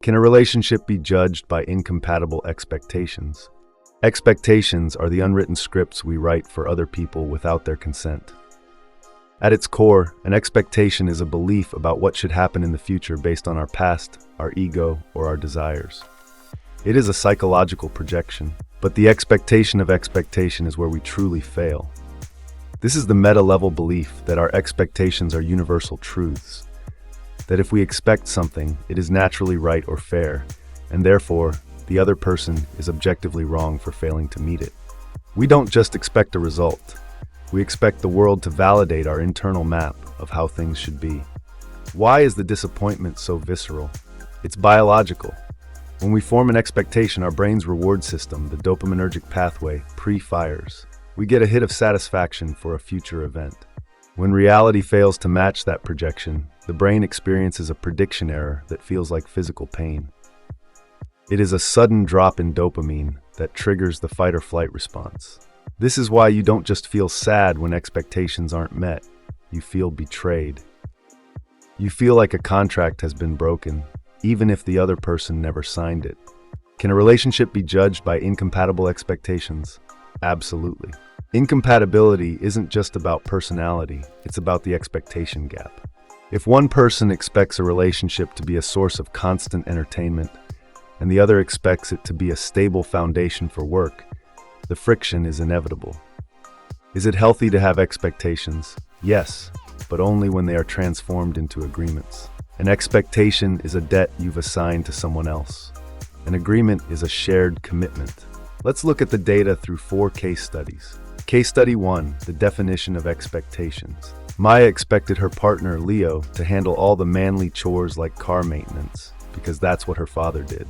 Can a relationship be judged by incompatible expectations? Expectations are the unwritten scripts we write for other people without their consent. At its core, an expectation is a belief about what should happen in the future based on our past, our ego, or our desires. It is a psychological projection, but the expectation of expectation is where we truly fail. This is the meta-level belief that our expectations are universal truths, that if we expect something, it is naturally right or fair, and therefore, the other person is objectively wrong for failing to meet it. We don't just expect a result. We expect the world to validate our internal map of how things should be. Why is the disappointment so visceral? It's biological. When we form an expectation, our brain's reward system, the dopaminergic pathway, pre-fires. We get a hit of satisfaction for a future event. When reality fails to match that projection, the brain experiences a prediction error that feels like physical pain. It is a sudden drop in dopamine that triggers the fight or flight response. This is why you don't just feel sad when expectations aren't met. You feel betrayed. You feel like a contract has been broken, even if the other person never signed it. Can a relationship be judged by incompatible expectations? Absolutely. Incompatibility isn't just about personality, it's about the expectation gap. If one person expects a relationship to be a source of constant entertainment, and the other expects it to be a stable foundation for work, the friction is inevitable. Is it healthy to have expectations? Yes, but only when they are transformed into agreements. An expectation is a debt you've assigned to someone else. An agreement is a shared commitment. Let's look at the data through 4 case studies. Case study 1, the definition of expectations. Maya expected her partner, Leo, to handle all the manly chores like car maintenance, because that's what her father did.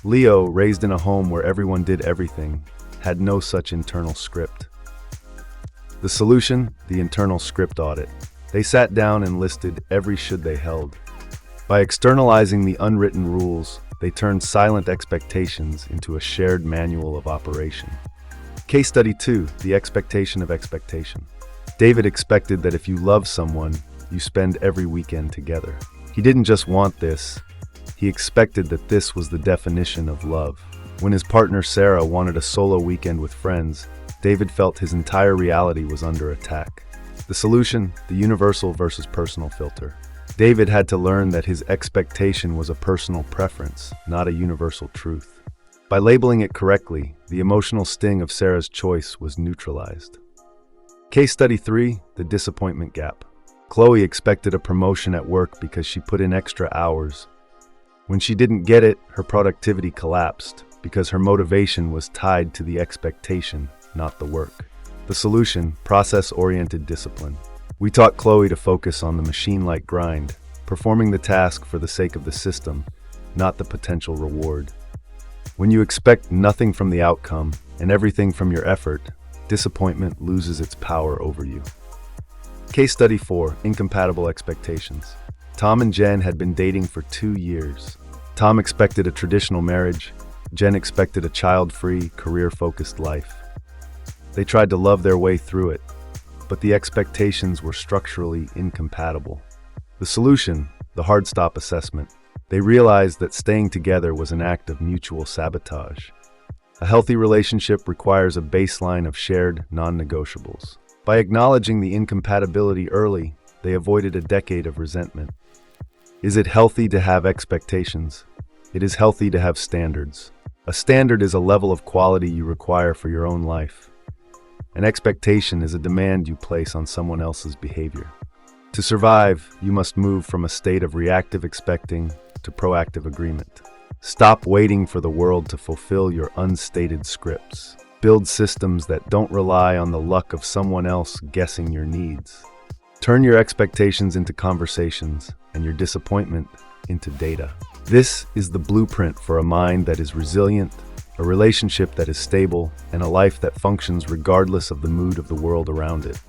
Leo, raised in a home where everyone did everything, had no such internal script. The solution? The internal script audit. They sat down and listed every should they held. By externalizing the unwritten rules, they turned silent expectations into a shared manual of operation. Case study 2, the expectation of expectation. David expected that if you love someone, you spend every weekend together. He didn't just want this, he expected that this was the definition of love. When his partner Sarah wanted a solo weekend with friends, David felt his entire reality was under attack. The solution? The universal versus personal filter. David had to learn that his expectation was a personal preference, not a universal truth. By labeling it correctly, the emotional sting of Sarah's choice was neutralized. Case study 3, the disappointment gap. Chloe expected a promotion at work because she put in extra hours. When she didn't get it, her productivity collapsed because her motivation was tied to the expectation, not the work. The solution? Process-oriented discipline. We taught Chloe to focus on the machine-like grind, performing the task for the sake of the system, not the potential reward. When you expect nothing from the outcome and everything from your effort, disappointment loses its power over you. Case study 4, incompatible expectations. Tom and Jen had been dating for 2 years. Tom expected a traditional marriage. Jen expected a child-free, career-focused life. They tried to love their way through it, but the expectations were structurally incompatible. The solution? The hard stop assessment. They realized that staying together was an act of mutual sabotage. A healthy relationship requires a baseline of shared non-negotiables. By acknowledging the incompatibility early, they avoided a decade of resentment. Is it healthy to have expectations? It is healthy to have standards. A standard is a level of quality you require for your own life. An expectation is a demand you place on someone else's behavior. To survive, you must move from a state of reactive expecting to proactive agreement. Stop waiting for the world to fulfill your unstated scripts. Build systems that don't rely on the luck of someone else guessing your needs. Turn your expectations into conversations and your disappointment into data. This is the blueprint for a mind that is resilient, a relationship that is stable, and a life that functions regardless of the mood of the world around it.